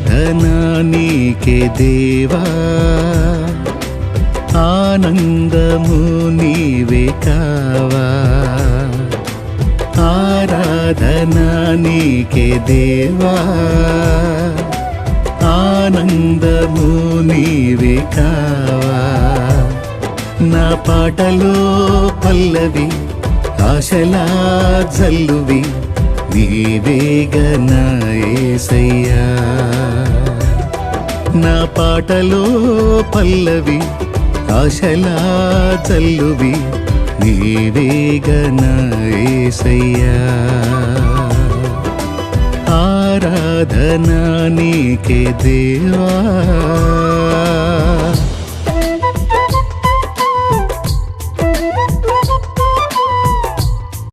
ఆరాధనా నీకే దేవా, ఆనందము నీవే కావా. ఆరాధనా నీకే దేవా, ఆనందము నీవే కావా. నా పాటలో పల్లవి ఆశలా జల్లువి నీవేగా నా యేసయ్యా. నా పాటలో పల్లవి ఆశలా జల్లువి నీవేగా నా యేసయ్యా. ఆరాధనా నీకే దేవా.